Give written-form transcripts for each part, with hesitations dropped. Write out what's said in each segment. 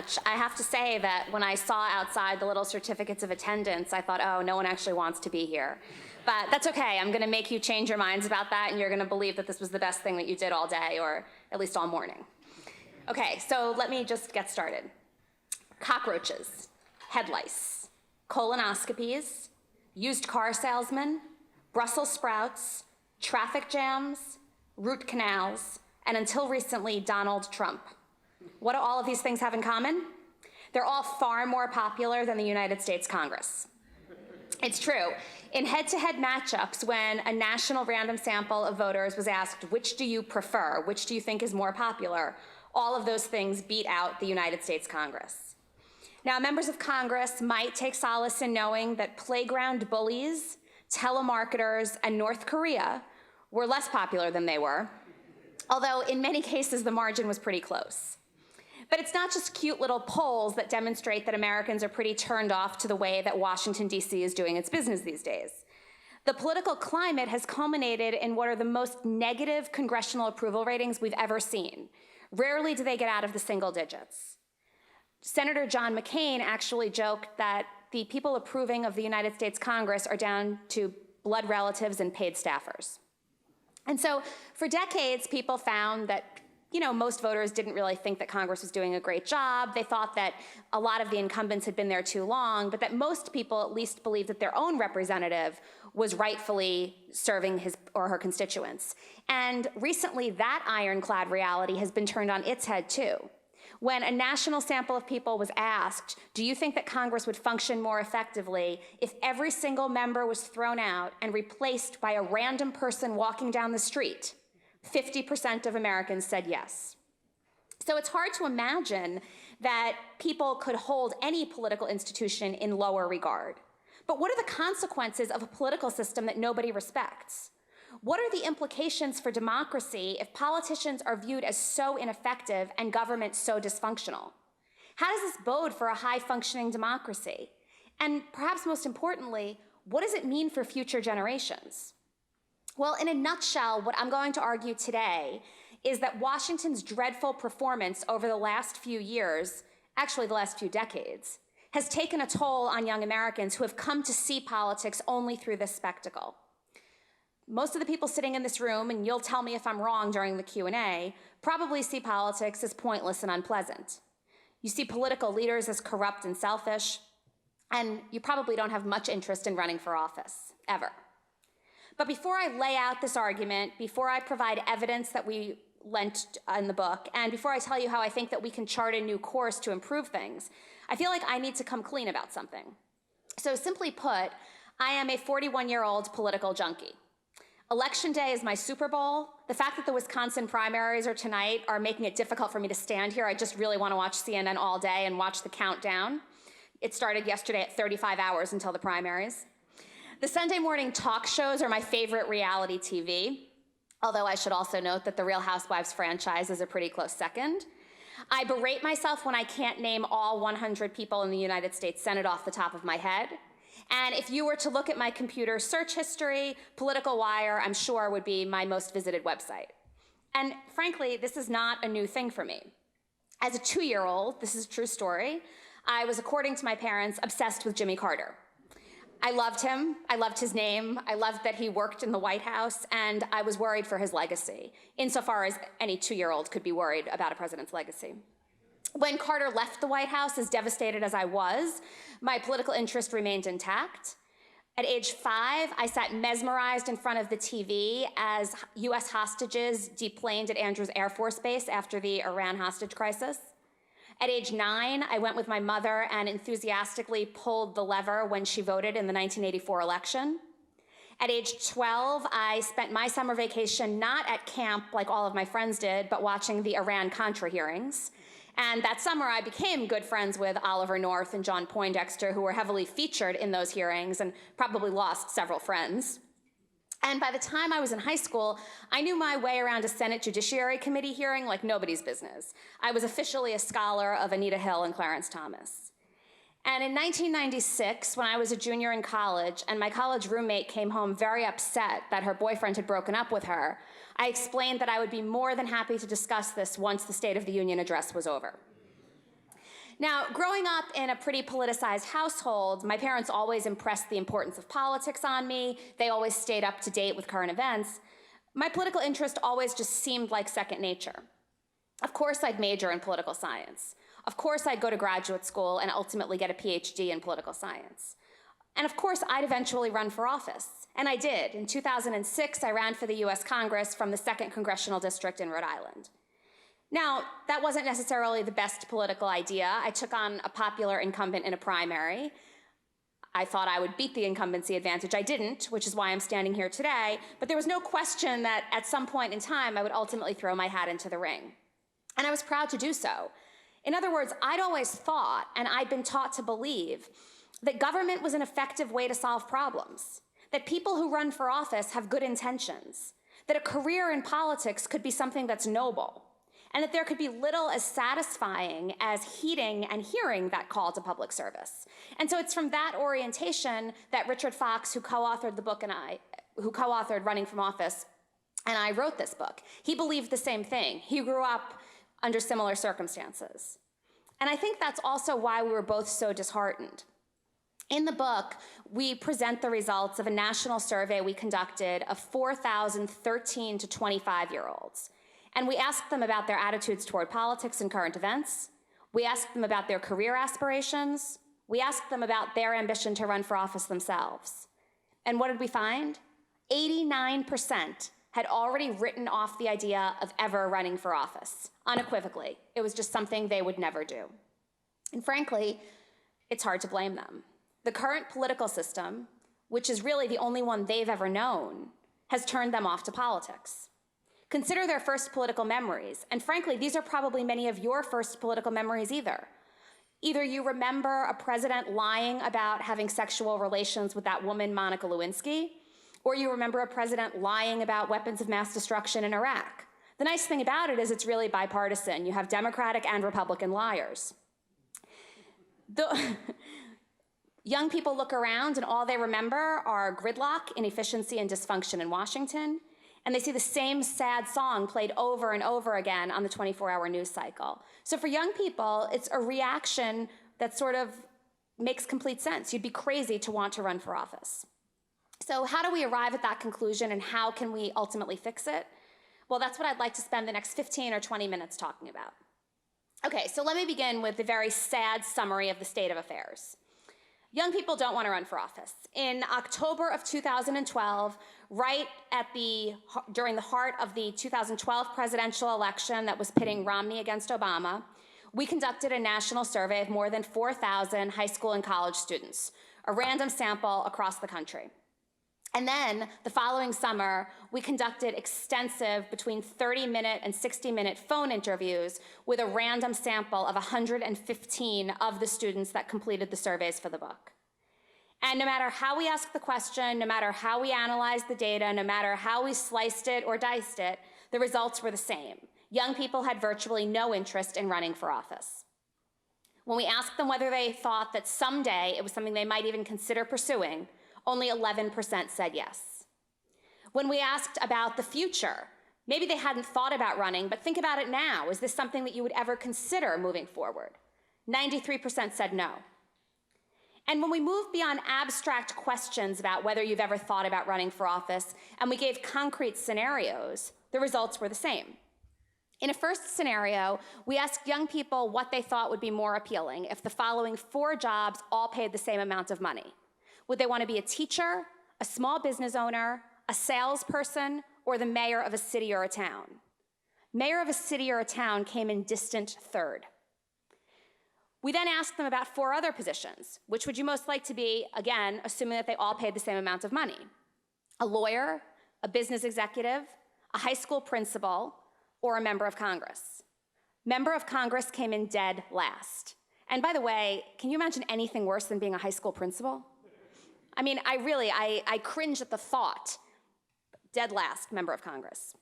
much. I have to say that when I saw outside the little certificates of attendance, I thought, oh, no one actually wants to be here. But that's okay. I'm going to make you change your minds about that, and you're going to believe that this was the best thing that you did all day, or at least all morning. Okay, so let me just get started. Cockroaches, head lice, colonoscopies, used car salesmen, Brussels sprouts, traffic jams, root canals, and until recently, Donald Trump. What do all of these things have in common? They're all far more popular than the United States Congress. It's true. In head-to-head matchups, when a national random sample of voters was asked, which do you prefer, which do you think is more popular, all of those things beat out the United States Congress. Now, members of Congress might take solace in knowing that playground bullies, telemarketers, and North Korea were less popular than they were, although in many cases the margin was pretty close. But it's not just cute little polls that demonstrate that Americans are pretty turned off to the way that Washington, D.C. is doing its business these days. The political climate has culminated in what are the most negative congressional approval ratings we've ever seen. Rarely do they get out of the single digits. Senator John McCain actually joked that the people approving of the United States Congress are down to blood relatives and paid staffers. And so for decades, people found that most voters didn't really think that Congress was doing a great job. They thought that a lot of the incumbents had been there too long, but that most people at least believed that their own representative was rightfully serving his or her constituents. And recently, that ironclad reality has been turned on its head too. When a national sample of people was asked, do you think that Congress would function more effectively if every single member was thrown out and replaced by a random person walking down the street? 50% of Americans said yes. So it's hard to imagine that people could hold any political institution in lower regard. But what are the consequences of a political system that nobody respects? What are the implications for democracy if politicians are viewed as so ineffective and government so dysfunctional? How does this bode for a high-functioning democracy? And perhaps most importantly, what does it mean for future generations? Well, in a nutshell, what I'm going to argue today is that Washington's dreadful performance over the last few years, actually the last few decades, has taken a toll on young Americans who have come to see politics only through this spectacle. Most of the people sitting in this room, and you'll tell me if I'm wrong during the Q&A, probably see politics as pointless and unpleasant. You see political leaders as corrupt and selfish, and you probably don't have much interest in running for office, ever. But before I lay out this argument, before I provide evidence that we lent in the book, and before I tell you how I think that we can chart a new course to improve things, I feel like I need to come clean about something. So simply put, I am a 41-year-old political junkie. Election day is my Super Bowl. The fact that the Wisconsin primaries are tonight are making it difficult for me to stand here. I just really want to watch CNN all day and watch the countdown. It started yesterday at 35 hours until the primaries. The Sunday morning talk shows are my favorite reality TV, although I should also note that the Real Housewives franchise is a pretty close second. I berate myself when I can't name all 100 people in the United States Senate off the top of my head. And if you were to look at my computer search history, Political Wire, I'm sure, would be my most visited website. And frankly, this is not a new thing for me. As a 2-year-old, this is a true story, I was, according to my parents, obsessed with Jimmy Carter. I loved him, I loved his name, I loved that he worked in the White House, and I was worried for his legacy, insofar as any 2-year-old could be worried about a president's legacy. When Carter left the White House, as devastated as I was, my political interest remained intact. At age 5, I sat mesmerized in front of the TV as US hostages deplaned at Andrews Air Force Base after the Iran hostage crisis. At age 9, I went with my mother and enthusiastically pulled the lever when she voted in the 1984 election. At age 12, I spent my summer vacation not at camp like all of my friends did, but watching the Iran-Contra hearings. And that summer, I became good friends with Oliver North and John Poindexter, who were heavily featured in those hearings and probably lost several friends. And by the time I was in high school, I knew my way around a Senate Judiciary Committee hearing like nobody's business. I was officially a scholar of Anita Hill and Clarence Thomas. And in 1996, when I was a junior in college and my college roommate came home very upset that her boyfriend had broken up with her, I explained that I would be more than happy to discuss this once the State of the Union address was over. Now, growing up in a pretty politicized household, my parents always impressed the importance of politics on me. They always stayed up to date with current events. My political interest always just seemed like second nature. Of course, I'd major in political science. Of course, I'd go to graduate school and ultimately get a PhD in political science. And of course, I'd eventually run for office. And I did. In 2006, I ran for the US Congress from the 2nd Congressional District in Rhode Island. Now, that wasn't necessarily the best political idea. I took on a popular incumbent in a primary. I thought I would beat the incumbency advantage. I didn't, which is why I'm standing here today. But there was no question that at some point in time, I would ultimately throw my hat into the ring. And I was proud to do so. In other words, I'd always thought, and I'd been taught to believe, that government was an effective way to solve problems, that people who run for office have good intentions, that a career in politics could be something that's noble, and that there could be little as satisfying as heeding and hearing that call to public service. And so it's from that orientation that Richard Fox, who co-authored the book, who co-authored Running from Office, and I wrote this book. He believed the same thing. He grew up under similar circumstances. And I think that's also why we were both so disheartened. In the book, we present the results of a national survey we conducted of 4,013 to 25-year-olds. And we asked them about their attitudes toward politics and current events. We asked them about their career aspirations. We asked them about their ambition to run for office themselves. And what did we find? 89% had already written off the idea of ever running for office, unequivocally. It was just something they would never do. And frankly, it's hard to blame them. The current political system, which is really the only one they've ever known, has turned them off to politics. Consider their first political memories, and frankly, these are probably many of your first political memories either. Either you remember a president lying about having sexual relations with that woman, Monica Lewinsky, or you remember a president lying about weapons of mass destruction in Iraq. The nice thing about it is it's really bipartisan. You have Democratic and Republican liars. Young people look around and all they remember are gridlock, inefficiency, and dysfunction in Washington. And they see the same sad song played over and over again on the 24-hour news cycle. So for young people, it's a reaction that sort of makes complete sense. You'd be crazy to want to run for office. So how do we arrive at that conclusion and how can we ultimately fix it? Well, that's what I'd like to spend the next 15 or 20 minutes talking about. Okay, so let me begin with the very sad summary of the state of affairs. Young people don't want to run for office. In October of 2012, during the heart of the 2012 presidential election that was pitting Romney against Obama, we conducted a national survey of more than 4,000 high school and college students, a random sample across the country. And then, the following summer, we conducted extensive between 30-minute and 60-minute phone interviews with a random sample of 115 of the students that completed the surveys for the book. And no matter how we asked the question, no matter how we analyzed the data, no matter how we sliced it or diced it, the results were the same. Young people had virtually no interest in running for office. When we asked them whether they thought that someday it was something they might even consider pursuing, only 11% said yes. When we asked about the future, maybe they hadn't thought about running, but think about it now. Is this something that you would ever consider moving forward? 93% said no. And when we moved beyond abstract questions about whether you've ever thought about running for office, and we gave concrete scenarios, the results were the same. In a first scenario, we asked young people what they thought would be more appealing if the following 4 jobs all paid the same amount of money. Would they want to be a teacher, a small business owner, a salesperson, or the mayor of a city or a town? Mayor of a city or a town came in distant third. We then asked them about 4 other positions. Which would you most like to be, again, assuming that they all paid the same amount of money? A lawyer, a business executive, a high school principal, or a member of Congress? Member of Congress came in dead last. And by the way, can you imagine anything worse than being a high school principal? I mean, I cringe at the thought. Dead last, member of Congress.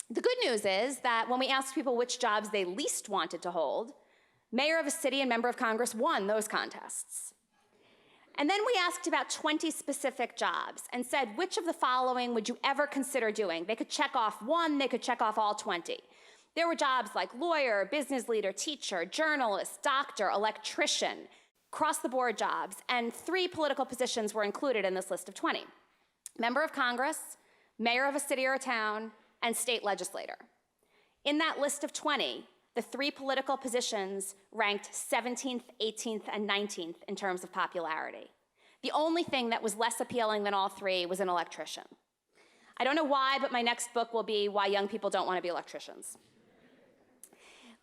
The good news is that when we asked people which jobs they least wanted to hold, mayor of a city and member of Congress won those contests. And then we asked about 20 specific jobs and said, which of the following would you ever consider doing? They could check off 1, they could check off all 20. There were jobs like lawyer, business leader, teacher, journalist, doctor, electrician, across-the-board jobs, and 3 political positions were included in this list of 20. Member of Congress, mayor of a city or a town, and state legislator. In that list of 20, the 3 political positions ranked 17th, 18th, and 19th in terms of popularity. The only thing that was less appealing than all 3 was an electrician. I don't know why, but my next book will be Why Young People Don't Want to Be Electricians.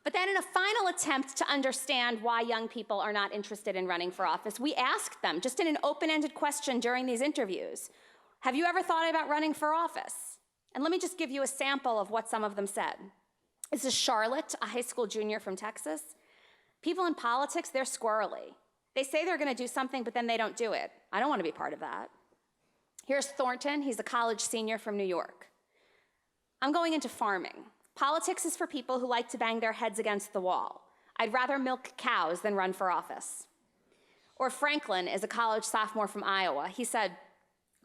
But then in a final attempt to understand why young people are not interested in running for office, we asked them, just in an open-ended question during these interviews, have you ever thought about running for office? And let me just give you a sample of what some of them said. This is Charlotte, a high school junior from Texas. People in politics, they're squirrely. They say they're going to do something, but then they don't do it. I don't want to be part of that. Here's Thornton. He's a college senior from New York. I'm going into farming. Politics is for people who like to bang their heads against the wall. I'd rather milk cows than run for office. Or Franklin is a college sophomore from Iowa. He said,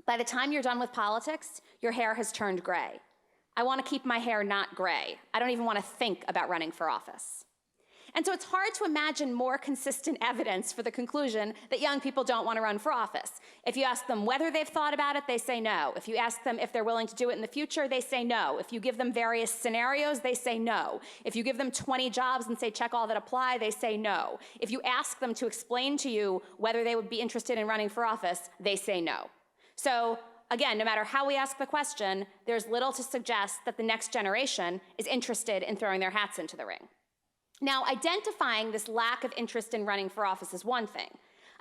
by the time you're done with politics, your hair has turned gray. I want to keep my hair not gray. I don't even want to think about running for office. And so it's hard to imagine more consistent evidence for the conclusion that young people don't want to run for office. If you ask them whether they've thought about it, they say no. If you ask them if they're willing to do it in the future, they say no. If you give them various scenarios, they say no. If you give them 20 jobs and say check all that apply, they say no. If you ask them to explain to you whether they would be interested in running for office, they say no. So again, no matter how we ask the question, there's little to suggest that the next generation is interested in throwing their hats into the ring. Now, identifying this lack of interest in running for office is one thing.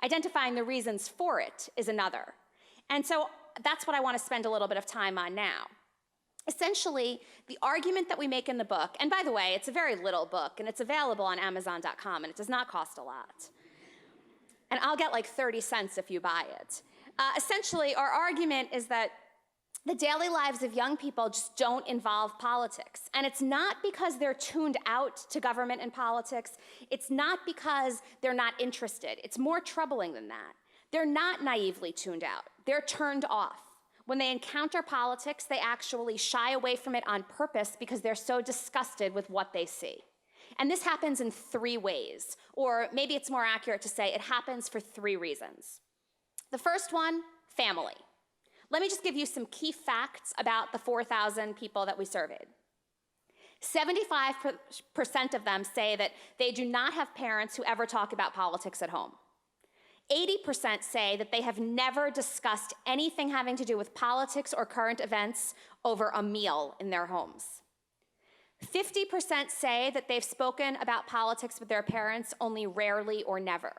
Identifying the reasons for it is another. And so that's what I want to spend a little bit of time on now. Essentially, the argument that we make in the book, and by the way, it's a very little book, and it's available on Amazon.com, and it does not cost a lot. And I'll get like 30 cents if you buy it. Essentially, our argument is that the daily lives of young people just don't involve politics. And it's not because they're tuned out to government and politics. It's not because they're not interested. It's more troubling than that. They're not naively tuned out. They're turned off. When they encounter politics, they actually shy away from it on purpose because they're so disgusted with what they see. And this happens in 3 ways, or maybe it's more accurate to say it happens for 3 reasons. The first one, family. Let me just give you some key facts about the 4,000 people that we surveyed. 75% of them say that they do not have parents who ever talk about politics at home. 80% say that they have never discussed anything having to do with politics or current events over a meal in their homes. 50% say that they've spoken about politics with their parents only rarely or never.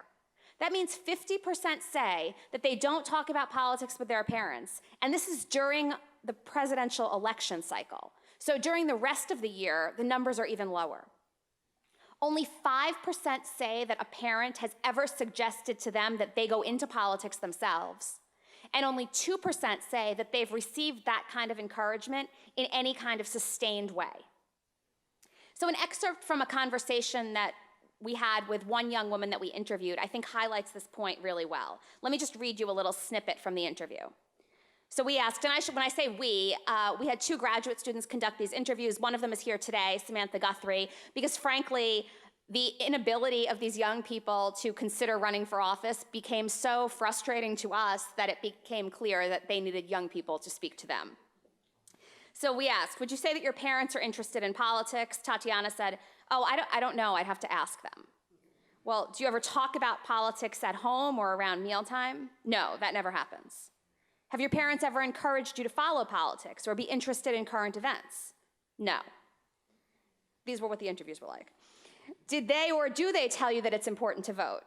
That means 50% say that they don't talk about politics with their parents, and this is during the presidential election cycle. So during the rest of the year, the numbers are even lower. Only 5% say that a parent has ever suggested to them that they go into politics themselves, and only 2% say that they've received that kind of encouragement in any kind of sustained way. So an excerpt from a conversation that we had with one young woman that we interviewed, I think highlights this point really well. Let me just read you a little snippet from the interview. So we asked, and when I say we had 2 graduate students conduct these interviews. One of them is here today, Samantha Guthrie, because frankly, the inability of these young people to consider running for office became so frustrating to us that it became clear that they needed young people to speak to them. So we asked, would you say that your parents are interested in politics? Tatiana said, oh, I don't know, I'd have to ask them. Well, do you ever talk about politics at home or around mealtime? No, that never happens. Have your parents ever encouraged you to follow politics or be interested in current events? No. These were what the interviews were like. Did they or do they tell you that it's important to vote?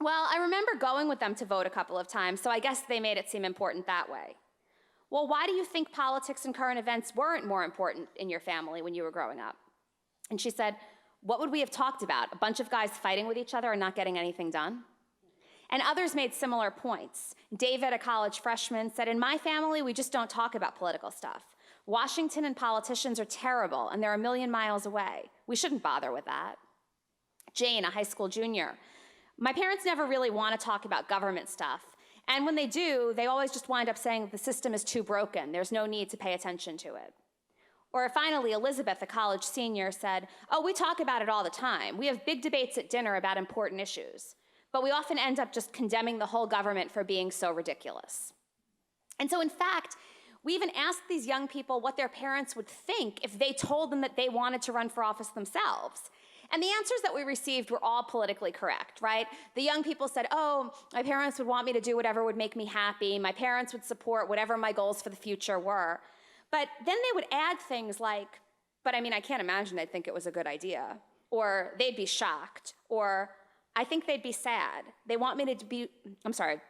Well, I remember going with them to vote a couple of times, so I guess they made it seem important that way. Well, why do you think politics and current events weren't more important in your family when you were growing up? And she said, what would we have talked about? A bunch of guys fighting with each other and not getting anything done? And others made similar points. David, a college freshman, said, in my family, we just don't talk about political stuff. Washington and politicians are terrible, and they're a million miles away. We shouldn't bother with that. Jane, a high school junior, my parents never really want to talk about government stuff. And when they do, they always just wind up saying the system is too broken. There's no need to pay attention to it. Or finally, Elizabeth, a college senior, said, "Oh, we talk about it all the time. We have big debates at dinner about important issues, but we often end up just condemning the whole government for being so ridiculous." And so in fact, we even asked these young people what their parents would think if they told them that they wanted to run for office themselves. And the answers that we received were all politically correct, right? The young people said, "Oh, my parents would want me to do whatever would make me happy. My parents would support whatever my goals for the future were." But then they would add things like, "But I mean, I can't imagine they'd think it was a good idea," or "They'd be shocked," or "I think they'd be sad. They want me to be, I'm sorry,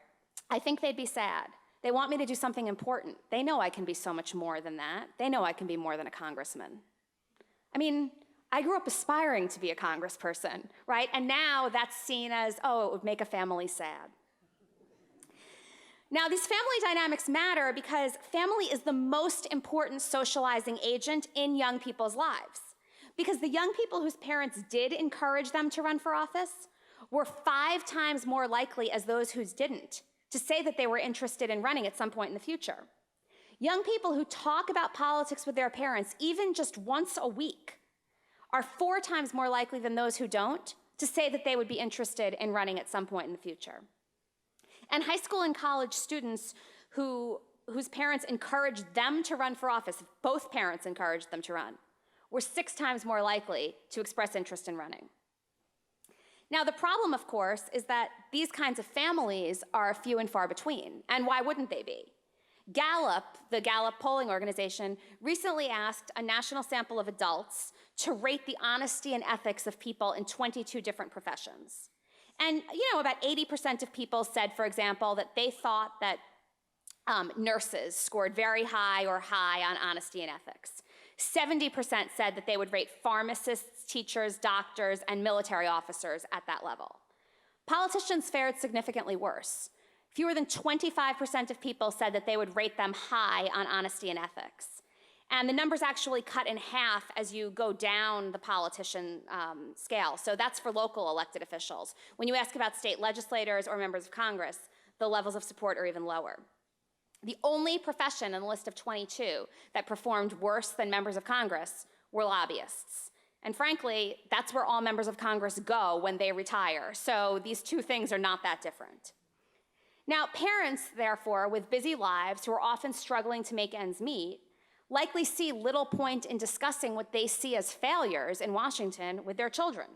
I think they'd be sad. They want me to do something important. They know I can be so much more than that. They know I can be more than a congressman." I mean, I grew up aspiring to be a congressperson, right? And now that's seen as, oh, it would make a family sad. Now, these family dynamics matter because family is the most important socializing agent in young people's lives. Because the young people whose parents did encourage them to run for office were 5 times more likely as those whose didn't to say that they were interested in running at some point in the future. Young people who talk about politics with their parents, even just once a week, are 4 times more likely than those who don't to say that they would be interested in running at some point in the future. And high school and college students whose parents encouraged them to run for office, both parents encouraged them to run, were 6 times more likely to express interest in running. Now, the problem, of course, is that these kinds of families are few and far between, and why wouldn't they be? Gallup, the Gallup polling organization, recently asked a national sample of adults to rate the honesty and ethics of people in 22 different professions. And, about 80% of people said, for example, that they thought that nurses scored very high or high on honesty and ethics. 70% said that they would rate pharmacists, teachers, doctors, and military officers at that level. Politicians fared significantly worse. Fewer than 25% of people said that they would rate them high on honesty and ethics. And the numbers actually cut in half as you go down the politician scale. So that's for local elected officials. When you ask about state legislators or members of Congress, the levels of support are even lower. The only profession in the list of 22 that performed worse than members of Congress were lobbyists. And frankly, that's where all members of Congress go when they retire. So these two things are not that different. Now, parents, therefore, with busy lives who are often struggling to make ends meet, likely see little point in discussing what they see as failures in Washington with their children.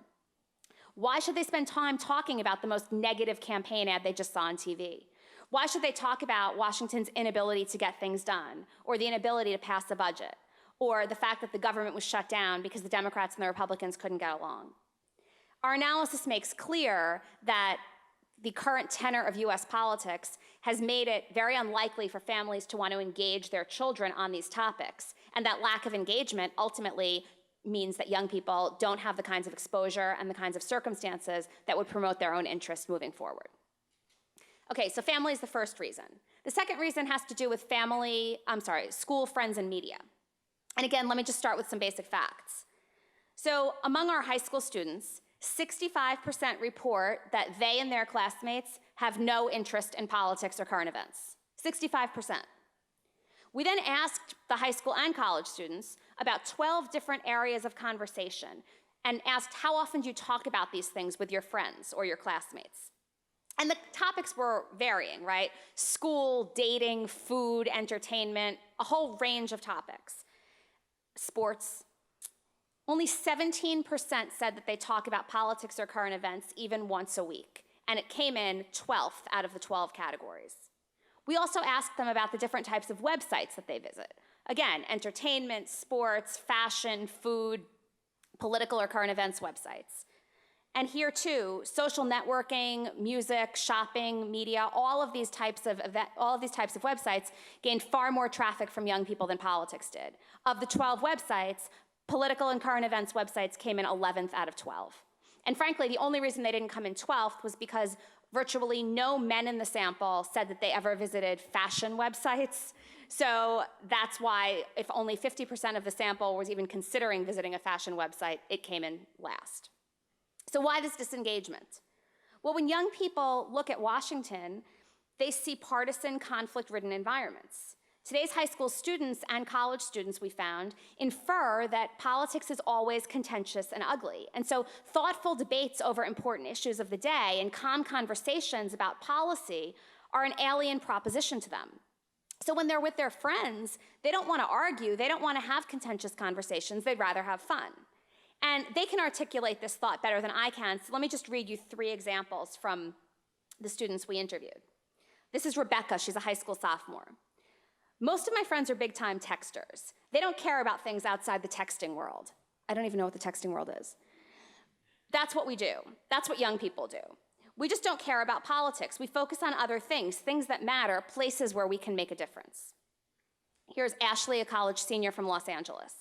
Why should they spend time talking about the most negative campaign ad they just saw on TV? Why should they talk about Washington's inability to get things done, or the inability to pass a budget, or the fact that the government was shut down because the Democrats and the Republicans couldn't get along? Our analysis makes clear that the current tenor of US politics has made it very unlikely for families to want to engage their children on these topics. And that lack of engagement ultimately means that young people don't have the kinds of exposure and the kinds of circumstances that would promote their own interests moving forward. Okay, so family is the first reason. The second reason has to do with school, friends, and media. And again, let me just start with some basic facts. So among our high school students, 65% report that they and their classmates have no interest in politics or current events. 65%. We then asked the high school and college students about 12 different areas of conversation and asked, how often do you talk about these things with your friends or your classmates? And the topics were varying, right? School, dating, food, entertainment, a whole range of topics. Sports. Only 17% said that they talk about politics or current events even once a week, and it came in 12th out of the 12 categories. We also asked them about the different types of websites that they visit. Again, entertainment, sports, fashion, food, political or current events websites. And here too, social networking, music, shopping, media, all of these types of websites gained far more traffic from young people than politics did. Of the 12 websites, political and current events websites came in 11th out of 12. And frankly, the only reason they didn't come in 12th was because virtually no men in the sample said that they ever visited fashion websites. So that's why if only 50% of the sample was even considering visiting a fashion website, it came in last. So why this disengagement? Well, when young people look at Washington, they see partisan, conflict-ridden environments. Today's high school students and college students, we found, infer that politics is always contentious and ugly. And so thoughtful debates over important issues of the day and calm conversations about policy are an alien proposition to them. So when they're with their friends, they don't want to argue, they don't want to have contentious conversations, they'd rather have fun. And they can articulate this thought better than I can, so let me just read you 3 examples from the students we interviewed. This is Rebecca, she's a high school sophomore. Most of my friends are big-time texters. They don't care about things outside the texting world. I don't even know what the texting world is. That's what we do. That's what young people do. We just don't care about politics. We focus on other things, things that matter, places where we can make a difference. Here's Ashley, a college senior from Los Angeles.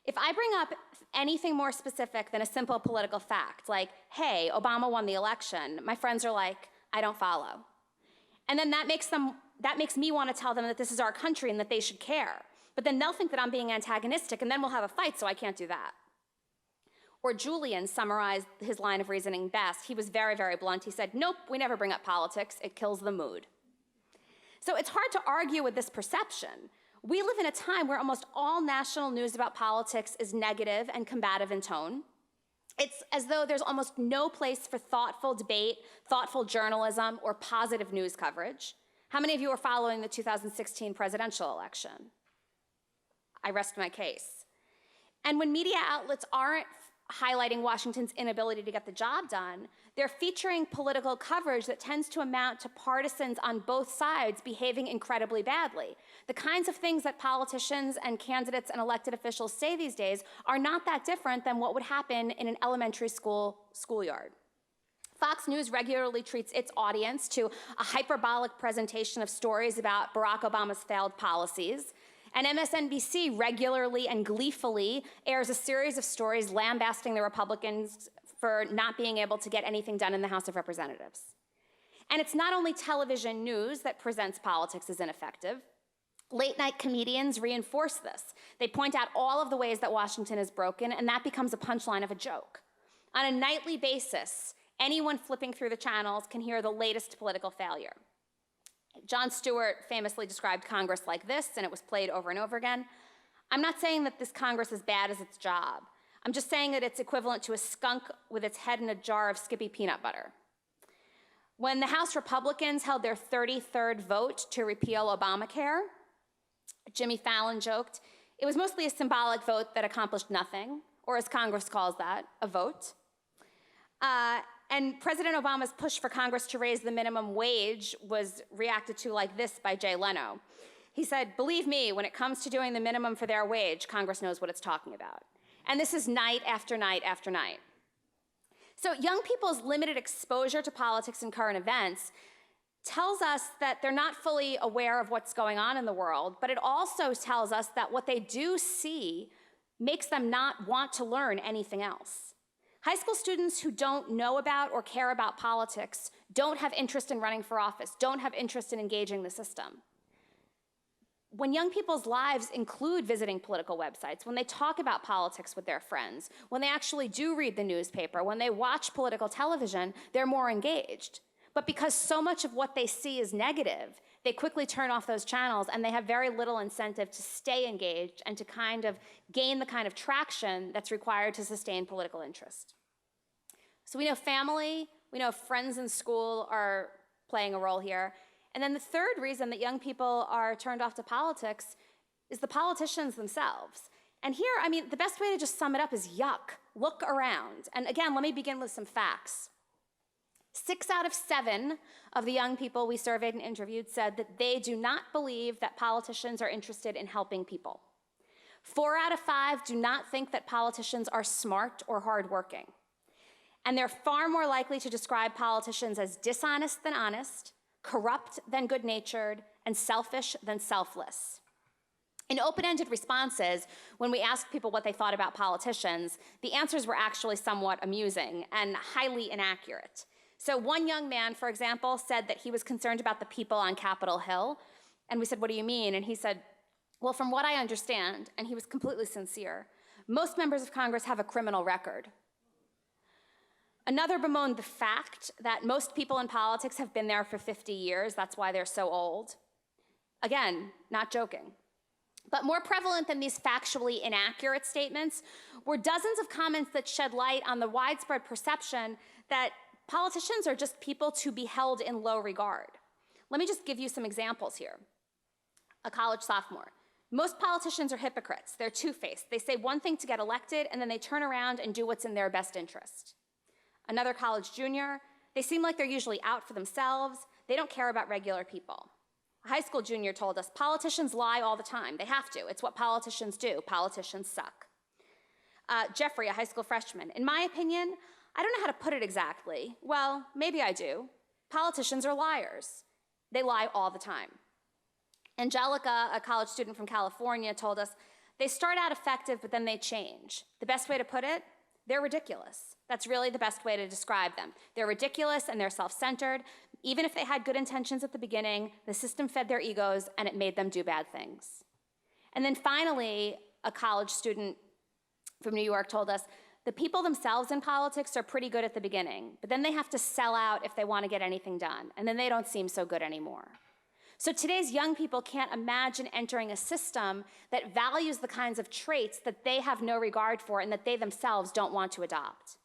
If I bring up anything more specific than a simple political fact, like, hey, Obama won the election, my friends are like, I don't follow. And then that makes me want to tell them that this is our country and that they should care. But then they'll think that I'm being antagonistic, and then we'll have a fight, so I can't do that. Or Julian summarized his line of reasoning best. He was very, very blunt. He said, nope, we never bring up politics. It kills the mood. So it's hard to argue with this perception. We live in a time where almost all national news about politics is negative and combative in tone. It's as though there's almost no place for thoughtful debate, thoughtful journalism, or positive news coverage. How many of you are following the 2016 presidential election? I rest my case. And when media outlets aren't highlighting Washington's inability to get the job done, they're featuring political coverage that tends to amount to partisans on both sides behaving incredibly badly. The kinds of things that politicians and candidates and elected officials say these days are not that different than what would happen in an elementary school schoolyard. Fox News regularly treats its audience to a hyperbolic presentation of stories about Barack Obama's failed policies. And MSNBC regularly and gleefully airs a series of stories lambasting the Republicans for not being able to get anything done in the House of Representatives. And it's not only television news that presents politics as ineffective. Late-night comedians reinforce this. They point out all of the ways that Washington is broken, and that becomes a punchline of a joke. On a nightly basis, anyone flipping through the channels can hear the latest political failure. Jon Stewart famously described Congress like this, and it was played over and over again. I'm not saying that this Congress is bad as its job. I'm just saying that it's equivalent to a skunk with its head in a jar of Skippy peanut butter. When the House Republicans held their 33rd vote to repeal Obamacare, Jimmy Fallon joked, it was mostly a symbolic vote that accomplished nothing, or as Congress calls that, a vote. And President Obama's push for Congress to raise the minimum wage was reacted to like this by Jay Leno. He said, believe me, when it comes to doing the minimum for their wage, Congress knows what it's talking about. And this is night after night after night. So young people's limited exposure to politics and current events tells us that they're not fully aware of what's going on in the world, but it also tells us that what they do see makes them not want to learn anything else. High school students who don't know about or care about politics don't have interest in running for office, don't have interest in engaging the system. When young people's lives include visiting political websites, when they talk about politics with their friends, when they actually do read the newspaper, when they watch political television, they're more engaged. But because so much of what they see is negative, they quickly turn off those channels and they have very little incentive to stay engaged and to kind of gain the kind of traction that's required to sustain political interest. So we know family, we know friends in school are playing a role here. And then the third reason that young people are turned off to politics is the politicians themselves. And here, I mean, the best way to just sum it up is yuck. Look around. And again, let me begin with some facts. 6 out of 7 of the young people we surveyed and interviewed said that they do not believe that politicians are interested in helping people. 4 out of 5 do not think that politicians are smart or hardworking. And they're far more likely to describe politicians as dishonest than honest, corrupt than good-natured, and selfish than selfless. In open-ended responses, when we asked people what they thought about politicians, the answers were actually somewhat amusing and highly inaccurate. So one young man, for example, said that he was concerned about the people on Capitol Hill. And we said, what do you mean? And he said, well, from what I understand, and he was completely sincere, most members of Congress have a criminal record. Another bemoaned the fact that most people in politics have been there for 50 years. That's why they're so old. Again, not joking. But more prevalent than these factually inaccurate statements were dozens of comments that shed light on the widespread perception that politicians are just people to be held in low regard. Let me just give you some examples here. A college sophomore. Most politicians are hypocrites. They're two-faced. They say one thing to get elected, and then they turn around and do what's in their best interest. Another college junior. They seem like they're usually out for themselves. They don't care about regular people. A high school junior told us, politicians lie all the time. They have to. It's what politicians do. Politicians suck. Jeffrey, a high school freshman. In my opinion, I don't know how to put it exactly. Well, maybe I do. Politicians are liars. They lie all the time. Angelica, a college student from California, told us, they start out effective, but then they change. The best way to put it, they're ridiculous. That's really the best way to describe them. They're ridiculous and they're self-centered. Even if they had good intentions at the beginning, the system fed their egos and it made them do bad things. And then finally, a college student from New York told us, the people themselves in politics are pretty good at the beginning, but then they have to sell out if they want to get anything done, and then they don't seem so good anymore. So today's young people can't imagine entering a system that values the kinds of traits that they have no regard for and that they themselves don't want to adopt.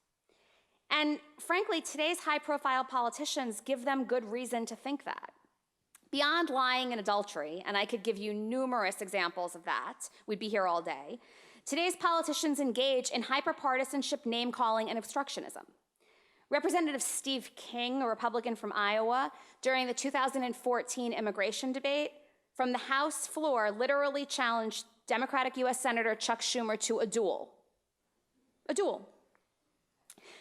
And frankly, today's high-profile politicians give them good reason to think that. Beyond lying and adultery, and I could give you numerous examples of that, we'd be here all day, today's politicians engage in hyperpartisanship, name-calling, and obstructionism. Representative Steve King, a Republican from Iowa, during the 2014 immigration debate, from the House floor literally challenged Democratic U.S. Senator Chuck Schumer to a duel. A duel.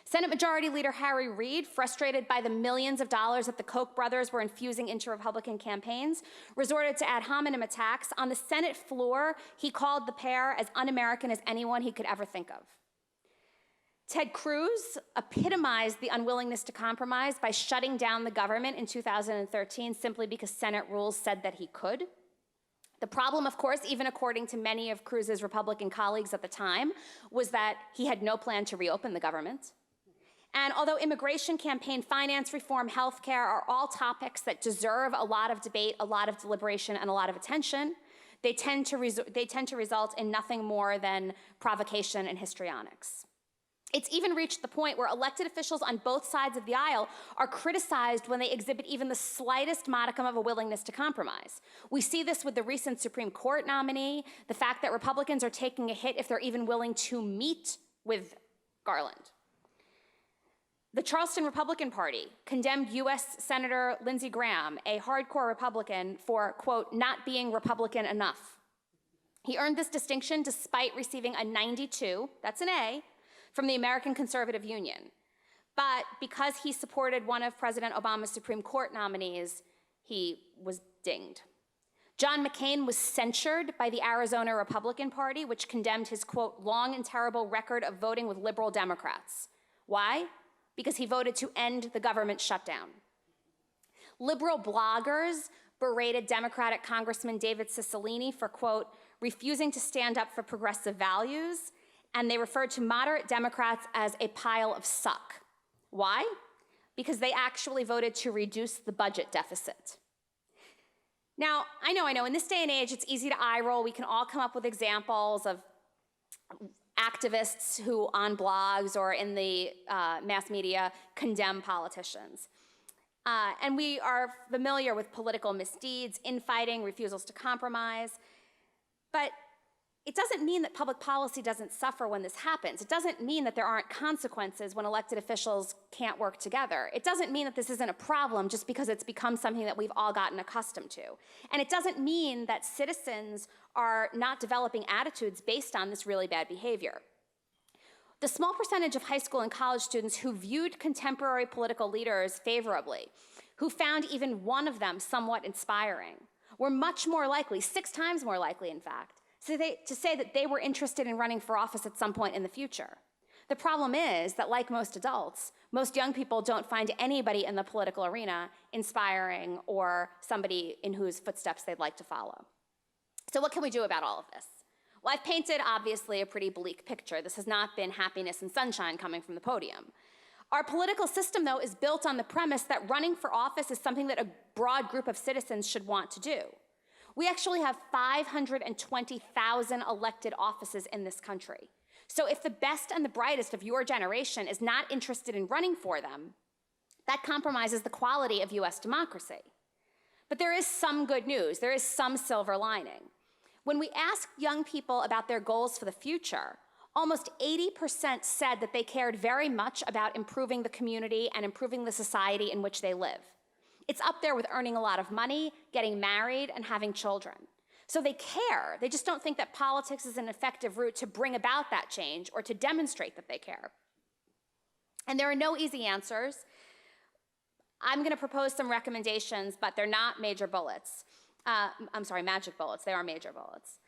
Senate Majority Leader Harry Reid, frustrated by the millions of dollars that the Koch brothers were infusing into Republican campaigns, resorted to ad hominem attacks. On the Senate floor, he called the pair as un-American as anyone he could ever think of. Ted Cruz epitomized the unwillingness to compromise by shutting down the government in 2013 simply because Senate rules said that he could. The problem, of course, even according to many of Cruz's Republican colleagues at the time, was that he had no plan to reopen the government. And although immigration, campaign finance reform, healthcare are all topics that deserve a lot of debate, a lot of deliberation, and a lot of attention, they tend to result in nothing more than provocation and histrionics. It's even reached the point where elected officials on both sides of the aisle are criticized when they exhibit even the slightest modicum of a willingness to compromise. We see this with the recent Supreme Court nominee, the fact that Republicans are taking a hit if they're even willing to meet with Garland. The Charleston Republican Party condemned U.S. Senator Lindsey Graham, a hardcore Republican, for, quote, not being Republican enough. He earned this distinction despite receiving a 92, that's an A, from the American Conservative Union. But because he supported one of President Obama's Supreme Court nominees, he was dinged. John McCain was censured by the Arizona Republican Party, which condemned his, quote, long and terrible record of voting with liberal Democrats. Why? Because he voted to end the government shutdown. Liberal bloggers berated Democratic Congressman David Cicilline for, quote, refusing to stand up for progressive values, and they referred to moderate Democrats as a pile of suck. Why? Because they actually voted to reduce the budget deficit. Now, I know, in this day and age, it's easy to eye roll. We can all come up with examples of activists who, on blogs or in the mass media, condemn politicians. And we are familiar with political misdeeds, infighting, refusals to compromise. But it doesn't mean that public policy doesn't suffer when this happens. It doesn't mean that there aren't consequences when elected officials can't work together. It doesn't mean that this isn't a problem just because it's become something that we've all gotten accustomed to. And it doesn't mean that citizens are not developing attitudes based on this really bad behavior. The small percentage of high school and college students who viewed contemporary political leaders favorably, who found even one of them somewhat inspiring, were much more likely, 6 times more likely in fact, to say that they were interested in running for office at some point in the future. The problem is that, like most adults, most young people don't find anybody in the political arena inspiring or somebody in whose footsteps they'd like to follow. So what can we do about all of this? Well, I've painted, obviously, a pretty bleak picture. This has not been happiness and sunshine coming from the podium. Our political system, though, is built on the premise that running for office is something that a broad group of citizens should want to do. We actually have 520,000 elected offices in this country. So if the best and the brightest of your generation is not interested in running for them, that compromises the quality of US democracy. But there is some good news. There is some silver lining. When we asked young people about their goals for the future, almost 80% said that they cared very much about improving the community and improving the society in which they live. It's up there with earning a lot of money, getting married, and having children. So they care. They just don't think that politics is an effective route to bring about that change or to demonstrate that they care. And there are no easy answers. I'm going to propose some recommendations, but they're not major bullets. I'm sorry, magic bullets. They are major bullets.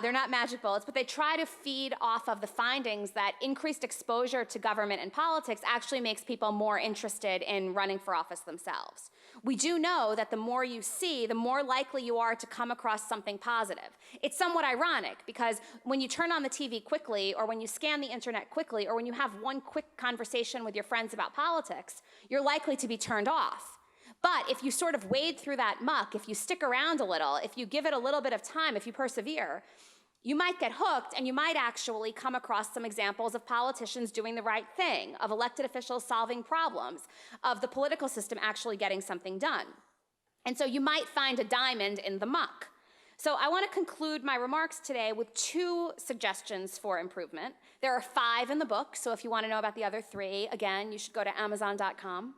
They're not magic bullets, but they try to feed off of the findings that increased exposure to government and politics actually makes people more interested in running for office themselves. We do know that the more you see, the more likely you are to come across something positive. It's somewhat ironic because when you turn on the TV quickly, or when you scan the internet quickly, or when you have one quick conversation with your friends about politics, you're likely to be turned off. But if you sort of wade through that muck, if you stick around a little, if you give it a little bit of time, if you persevere, you might get hooked, and you might actually come across some examples of politicians doing the right thing, of elected officials solving problems, of the political system actually getting something done. And so you might find a diamond in the muck. So I want to conclude my remarks today with 2 suggestions for improvement. There are 5 in the book, so if you want to know about the other 3, again, you should go to Amazon.com.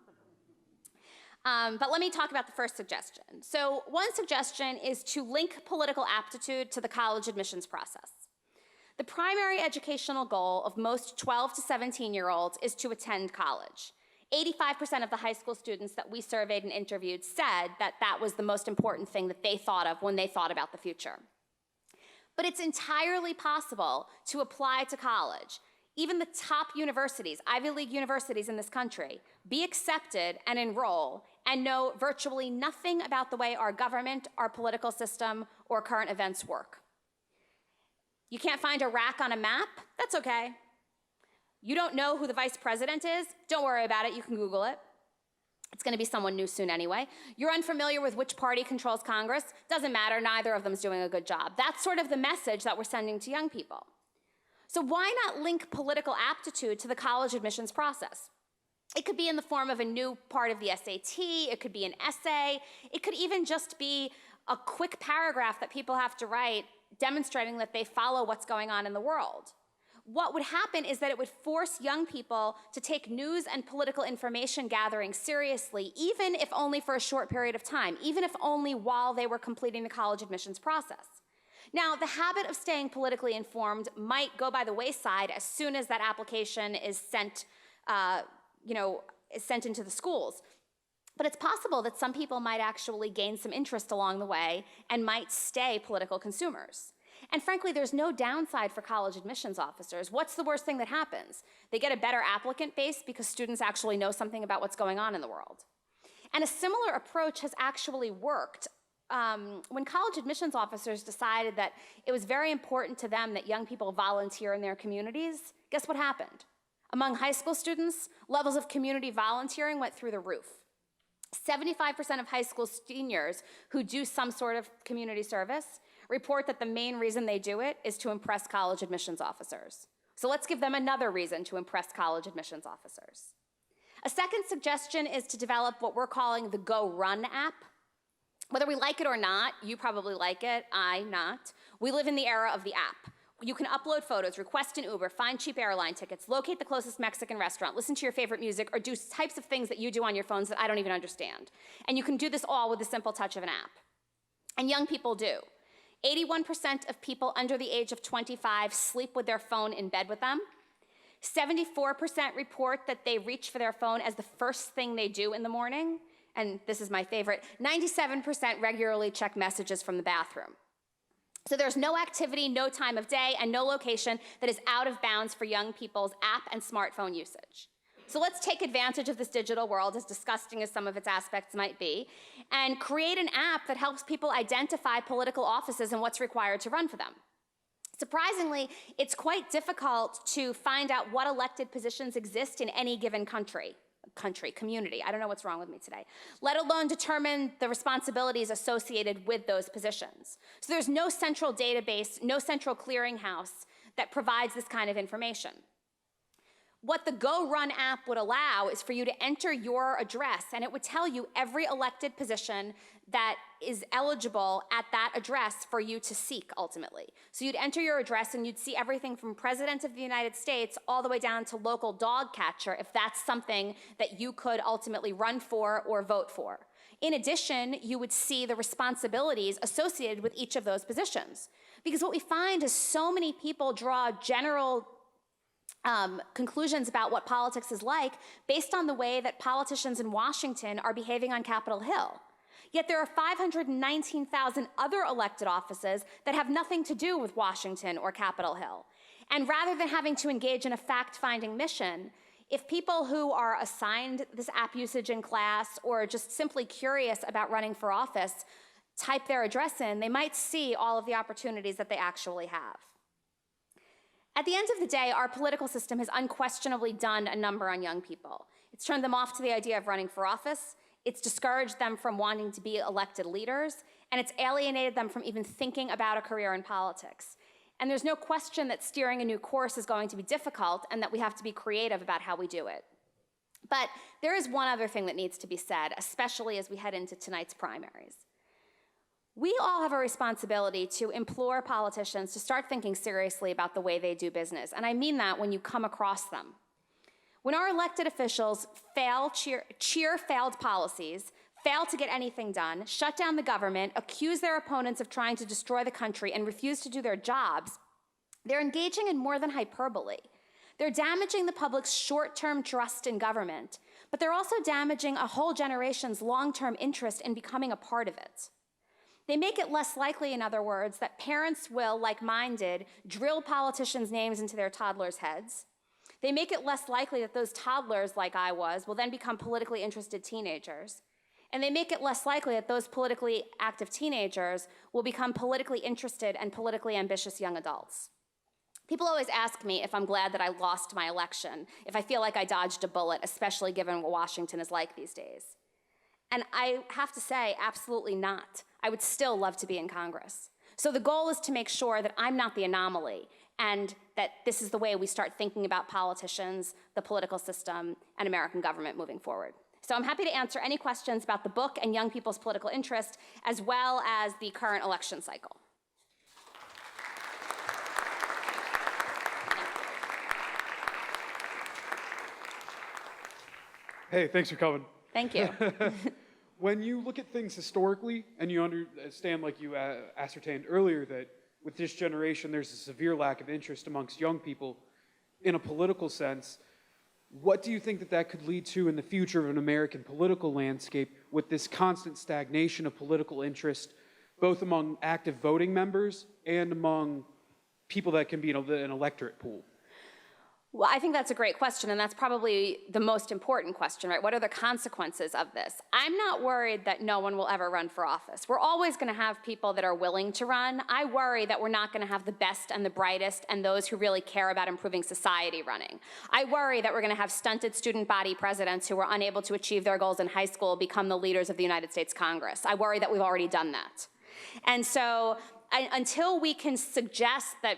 But let me talk about the first suggestion. So one suggestion is to link political aptitude to the college admissions process. The primary educational goal of most 12 to 17-year-olds is to attend college. 85% of the high school students that we surveyed and interviewed said that that was the most important thing that they thought of when they thought about the future. But it's entirely possible to apply to college. Even the top universities, Ivy League universities in this country, be accepted and enroll and know virtually nothing about the way our government, our political system, or current events work. You can't find Iraq on a map? That's okay. You don't know who the vice president is? Don't worry about it, you can Google it. It's going to be someone new soon anyway. You're unfamiliar with which party controls Congress? Doesn't matter, neither of them's doing a good job. That's sort of the message that we're sending to young people. So why not link political aptitude to the college admissions process? It could be in the form of a new part of the SAT, it could be an essay, it could even just be a quick paragraph that people have to write demonstrating that they follow what's going on in the world. What would happen is that it would force young people to take news and political information gathering seriously, even if only for a short period of time, even if only while they were completing the college admissions process. Now, the habit of staying politically informed might go by the wayside as soon as that application is sent, into the schools. But it's possible that some people might actually gain some interest along the way and might stay political consumers. And frankly, there's no downside for college admissions officers. What's the worst thing that happens? They get a better applicant base because students actually know something about what's going on in the world. And a similar approach has actually worked. When college admissions officers decided that it was very important to them that young people volunteer in their communities, guess what happened? Among high school students, levels of community volunteering went through the roof. 75% of high school seniors who do some sort of community service report that the main reason they do it is to impress college admissions officers. So let's give them another reason to impress college admissions officers. A second suggestion is to develop what we're calling the Go Run app. Whether we like it or not, you probably like it, I not, we live in the era of the app. You can upload photos, request an Uber, find cheap airline tickets, locate the closest Mexican restaurant, listen to your favorite music, or do types of things that you do on your phones that I don't even understand. And you can do this all with the simple touch of an app. And young people do. 81% of people under the age of 25 sleep with their phone in bed with them. 74% report that they reach for their phone as the first thing they do in the morning. And this is my favorite, 97% regularly check messages from the bathroom. So there's no activity, no time of day, and no location that is out of bounds for young people's app and smartphone usage. So let's take advantage of this digital world, as disgusting as some of its aspects might be, and create an app that helps people identify political offices and what's required to run for them. Surprisingly, it's quite difficult to find out what elected positions exist in any given country. country, community. I don't know what's wrong with me today. Let alone determine the responsibilities associated with those positions. So there's no central database, no central clearinghouse that provides this kind of information. What the Go Run app would allow is for you to enter your address, and it would tell you every elected position that is eligible at that address for you to seek ultimately. So you'd enter your address and you'd see everything from President of the United States all the way down to local dog catcher, if that's something that you could ultimately run for or vote for. In addition, you would see the responsibilities associated with each of those positions. Because what we find is so many people draw general conclusions about what politics is like based on the way that politicians in Washington are behaving on Capitol Hill. Yet there are 519,000 other elected offices that have nothing to do with Washington or Capitol Hill. And rather than having to engage in a fact-finding mission, if people who are assigned this app usage in class or just simply curious about running for office type their address in, they might see all of the opportunities that they actually have. At the end of the day, our political system has unquestionably done a number on young people. It's turned them off to the idea of running for office, it's discouraged them from wanting to be elected leaders, and it's alienated them from even thinking about a career in politics. And there's no question that steering a new course is going to be difficult and that we have to be creative about how we do it. But there is one other thing that needs to be said, especially as we head into tonight's primaries. We all have a responsibility to implore politicians to start thinking seriously about the way they do business, and I mean that when you come across them. When our elected officials cheer failed policies, fail to get anything done, shut down the government, accuse their opponents of trying to destroy the country, and refuse to do their jobs, they're engaging in more than hyperbole. They're damaging the public's short-term trust in government, but they're also damaging a whole generation's long-term interest in becoming a part of it. They make it less likely, in other words, that parents will, like mine did, drill politicians' names into their toddlers' heads. They make it less likely that those toddlers, like I was, will then become politically interested teenagers. And they make it less likely that those politically active teenagers will become politically interested and politically ambitious young adults. People always ask me if I'm glad that I lost my election, if I feel like I dodged a bullet, especially given what Washington is like these days. And I have to say, absolutely not. I would still love to be in Congress. So the goal is to make sure that I'm not the anomaly and that this is the way we start thinking about politicians, the political system, and American government moving forward. So I'm happy to answer any questions about the book and young people's political interest, as well as the current election cycle. Hey, thanks for coming. Thank you. When you look at things historically, and you understand, like you ascertained earlier, that with this generation there's a severe lack of interest amongst young people in a political sense, what do you think that that could lead to in the future of an American political landscape with this constant stagnation of political interest, both among active voting members and among people that can be in an electorate pool? Well, I think that's a great question, and that's probably the most important question, right? What are the consequences of this? I'm not worried that no one will ever run for office. We're always going to have people that are willing to run. I worry that we're not going to have the best and the brightest and those who really care about improving society running. I worry that we're going to have stunted student body presidents who were unable to achieve their goals in high school become the leaders of the United States Congress. I worry that we've already done that. And so until we can suggest that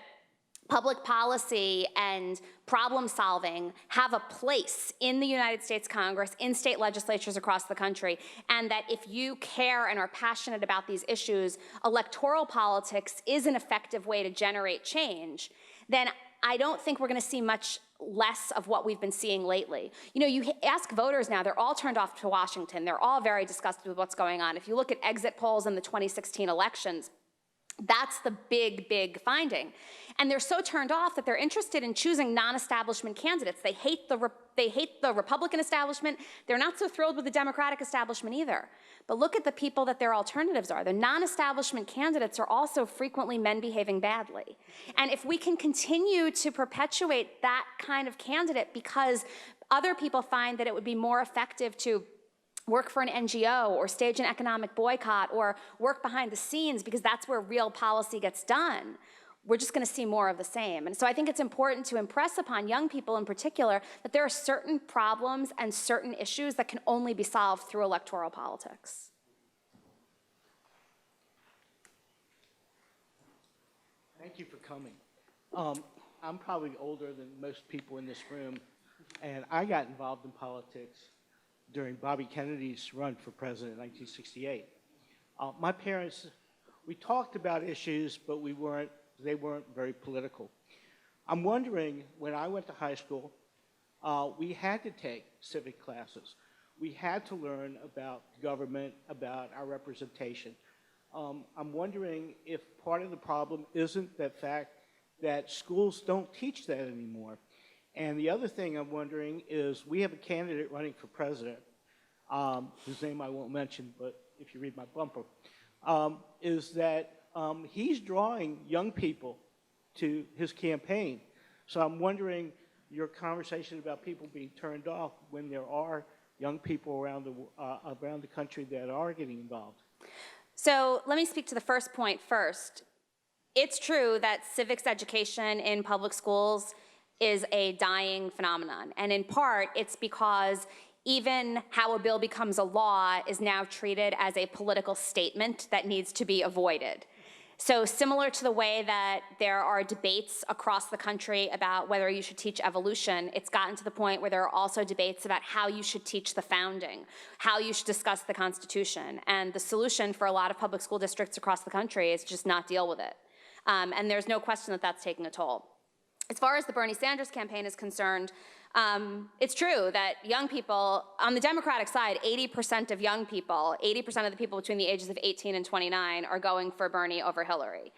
public policy and problem solving have a place in the United States Congress, in state legislatures across the country, and that if you care and are passionate about these issues, electoral politics is an effective way to generate change, then I don't think we're going to see much less of what we've been seeing lately. You know, you ask voters now, they're all turned off to Washington. They're all very disgusted with what's going on. If you look at exit polls in the 2016 elections, that's the big, big finding. And they're so turned off that they're interested in choosing non-establishment candidates. They hate the Republican establishment. They're not so thrilled with the Democratic establishment either. But look at the people that their alternatives are. The non-establishment candidates are also frequently men behaving badly. And if we can continue to perpetuate that kind of candidate because other people find that it would be more effective to work for an NGO or stage an economic boycott or work behind the scenes because that's where real policy gets done, we're just going to see more of the same. And so I think it's important to impress upon young people in particular that there are certain problems and certain issues that can only be solved through electoral politics. Thank you for coming. I'm probably older than most people in this room, and I got involved in politics during Bobby Kennedy's run for president in 1968. My parents, we talked about issues, but they weren't very political. I'm wondering, when I went to high school, we had to take civic classes. We had to learn about government, about our representation. I'm wondering if part of the problem isn't the fact that schools don't teach that anymore. And the other thing I'm wondering is, we have a candidate running for president, whose name I won't mention, but if you read my bumper, is that he's drawing young people to his campaign. So I'm wondering your conversation about people being turned off when there are young people around the country that are getting involved. So let me speak to the first point first. It's true that civics education in public schools is a dying phenomenon. And in part, it's because even how a bill becomes a law is now treated as a political statement that needs to be avoided. So similar to the way that there are debates across the country about whether you should teach evolution, it's gotten to the point where there are also debates about how you should teach the founding, how you should discuss the Constitution. And the solution for a lot of public school districts across the country is just not deal with it. And there's no question that that's taking a toll. As far as the Bernie Sanders campaign is concerned, it's true that young people, on the Democratic side, 80% of young people, 80% of the people between the ages of 18 and 29 are going for Bernie over Hillary.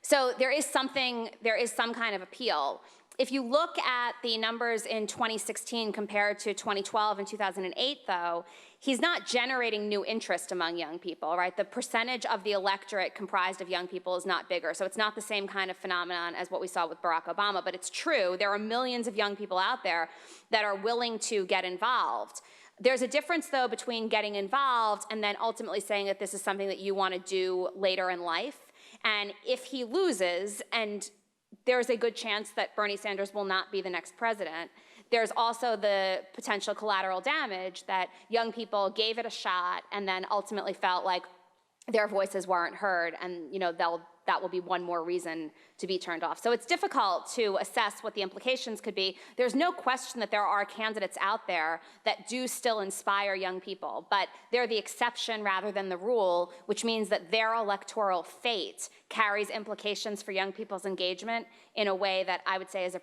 So there is some kind of appeal. If you look at the numbers in 2016 compared to 2012 and 2008, though, he's not generating new interest among young people, right? The percentage of the electorate comprised of young people is not bigger, so it's not the same kind of phenomenon as what we saw with Barack Obama, but it's true. There are millions of young people out there that are willing to get involved. There's a difference, though, between getting involved and then ultimately saying that this is something that you want to do later in life. And if he loses, and there's a good chance that Bernie Sanders will not be the next president, there's also the potential collateral damage that young people gave it a shot and then ultimately felt like their voices weren't heard, and that will be one more reason to be turned off. So it's difficult to assess what the implications could be. There's no question that there are candidates out there that do still inspire young people, but they're the exception rather than the rule, which means that their electoral fate carries implications for young people's engagement in a way that I would say is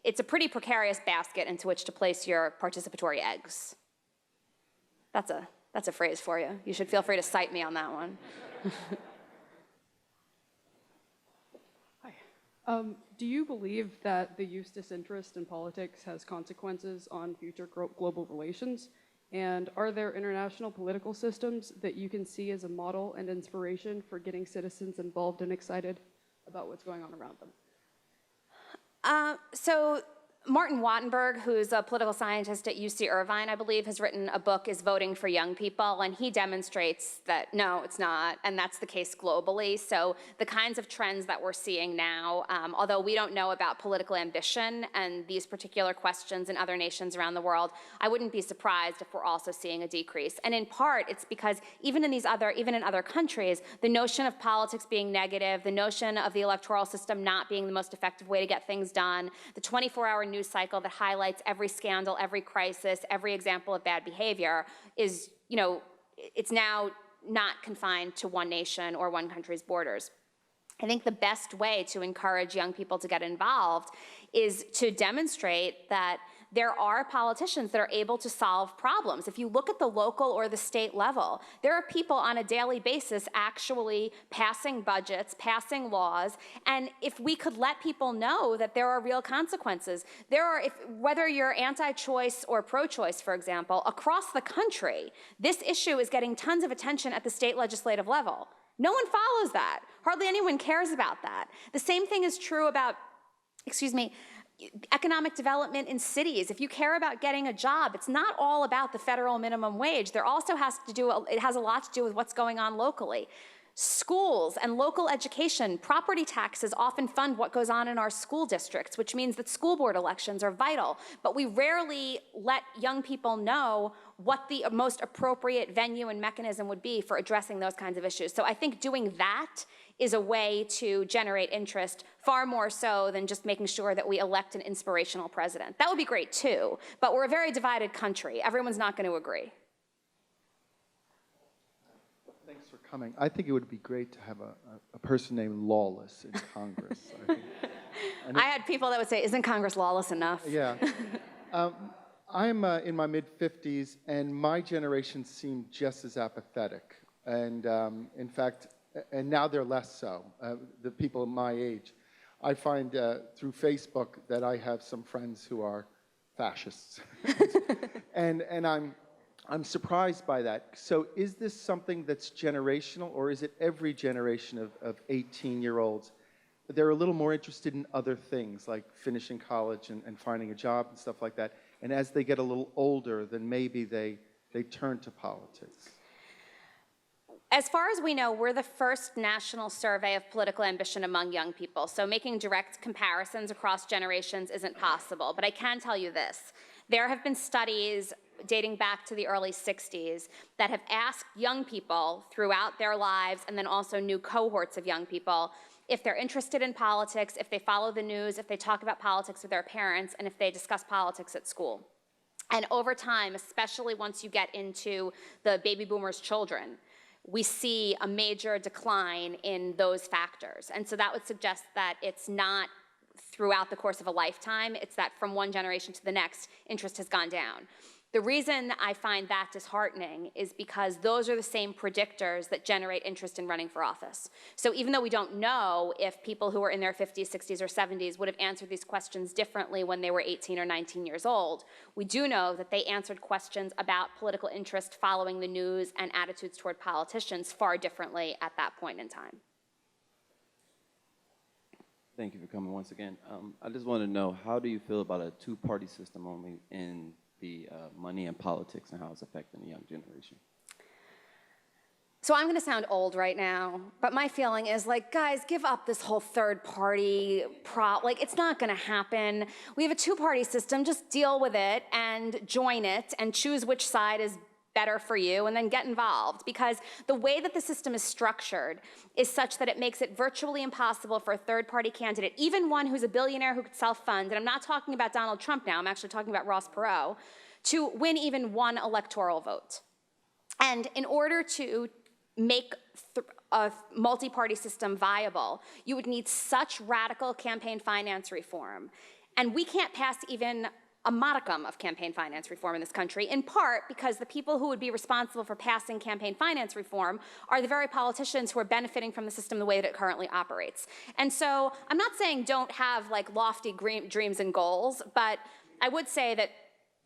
it's a pretty precarious basket into which to place your participatory eggs. That's a phrase for you. You should feel free to cite me on that one. Do you believe that the youth's disinterest in politics has consequences on future global relations? And are there international political systems that you can see as a model and inspiration for getting citizens involved and excited about what's going on around them? So Martin Wattenberg, who's a political scientist at UC Irvine, I believe, has written a book, Is Voting for Young People? And he demonstrates that, no, it's not, and that's the case globally. So the kinds of trends that we're seeing now, although we don't know about political ambition and these particular questions in other nations around the world, I wouldn't be surprised if we're also seeing a decrease. And in part, it's because even in other countries, the notion of politics being negative, the notion of the electoral system not being the most effective way to get things done, the 24-hour news cycle that highlights every scandal, every crisis, every example of bad behavior is, it's now not confined to one nation or one country's borders. I think the best way to encourage young people to get involved is to demonstrate that there are politicians that are able to solve problems. If you look at the local or the state level, there are people on a daily basis actually passing budgets, passing laws, and if we could let people know that there are real consequences, whether you're anti-choice or pro-choice, for example, across the country, this issue is getting tons of attention at the state legislative level. No one follows that. Hardly anyone cares about that. The same thing is true about, economic development in cities. If you care about getting a job, it's not all about the federal minimum wage. It has a lot to do with what's going on locally. Schools and local education, property taxes often fund what goes on in our school districts, which means that school board elections are vital. But we rarely let young people know what the most appropriate venue and mechanism would be for addressing those kinds of issues. So I think doing that is a way to generate interest far more so than just making sure that we elect an inspirational president. That would be great too, but we're a very divided country. Everyone's not going to agree. Thanks for coming. I think it would be great to have a person named Lawless in Congress. I think. I had people that would say, isn't Congress lawless enough? Yeah. I'm in my mid-50s, and my generation seemed just as apathetic. And in fact, and now they're less so, the people my age. I find through Facebook that I have some friends who are fascists. and I'm surprised by that. So is this something that's generational, or is it every generation of 18-year-olds? They're a little more interested in other things, like finishing college and finding a job and stuff like that. And as they get a little older, then maybe they turn to politics. As far as we know, we're the first national survey of political ambition among young people, so making direct comparisons across generations isn't possible. But I can tell you this. There have been studies dating back to the early 60s that have asked young people throughout their lives, and then also new cohorts of young people, if they're interested in politics, if they follow the news, if they talk about politics with their parents, and if they discuss politics at school. And over time, especially once you get into the baby boomers' children, we see a major decline in those factors. And so that would suggest that it's not throughout the course of a lifetime, it's that from one generation to the next, interest has gone down. The reason I find that disheartening is because those are the same predictors that generate interest in running for office. So even though we don't know if people who are in their 50s, 60s, or 70s would have answered these questions differently when they were 18 or 19 years old, we do know that they answered questions about political interest following the news and attitudes toward politicians far differently at that point in time. Thank you for coming once again. I just want to know, how do you feel about a two-party system only in the money and politics, and how it's affecting the young generation? So I'm gonna sound old right now, but my feeling is like, guys, give up this whole third party like it's not gonna happen. We have a two-party system, just deal with it and join it and choose which side is better for you, and then get involved, because the way that the system is structured is such that it makes it virtually impossible for a third-party candidate, even one who's a billionaire who could self-fund, and I'm not talking about Donald Trump now, I'm actually talking about Ross Perot, to win even one electoral vote. And in order to make a multi-party system viable, you would need such radical campaign finance reform. And we can't pass even a modicum of campaign finance reform in this country, in part because the people who would be responsible for passing campaign finance reform are the very politicians who are benefiting from the system the way that it currently operates. And so I'm not saying don't have like lofty dreams and goals, but I would say that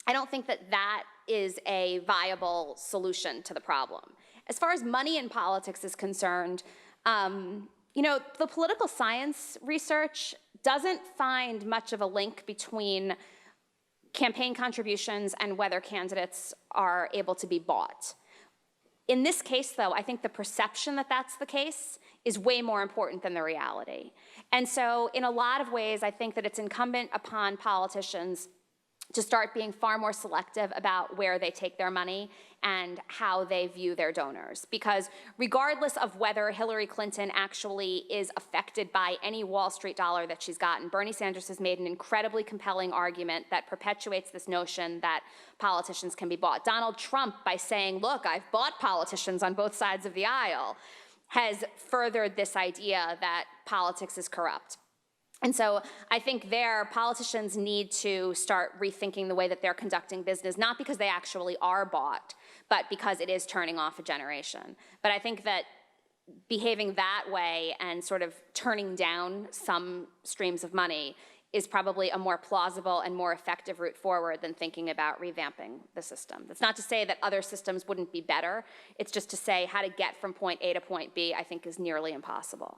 I don't think that that is a viable solution to the problem. As far as money in politics is concerned, you know, the political science research doesn't find much of a link between campaign contributions and whether candidates are able to be bought. In this case, though, I think the perception that that's the case is way more important than the reality. And so in a lot of ways, I think that it's incumbent upon politicians to start being far more selective about where they take their money and how they view their donors. Because regardless of whether Hillary Clinton actually is affected by any Wall Street dollar that she's gotten, Bernie Sanders has made an incredibly compelling argument that perpetuates this notion that politicians can be bought. Donald Trump, by saying, look, I've bought politicians on both sides of the aisle, has furthered this idea that politics is corrupt. And so I think politicians need to start rethinking the way that they're conducting business, not because they actually are bought, but because it is turning off a generation. But I think that behaving that way and sort of turning down some streams of money is probably a more plausible and more effective route forward than thinking about revamping the system. That's not to say that other systems wouldn't be better. It's just to say how to get from point A to point B, I think, is nearly impossible.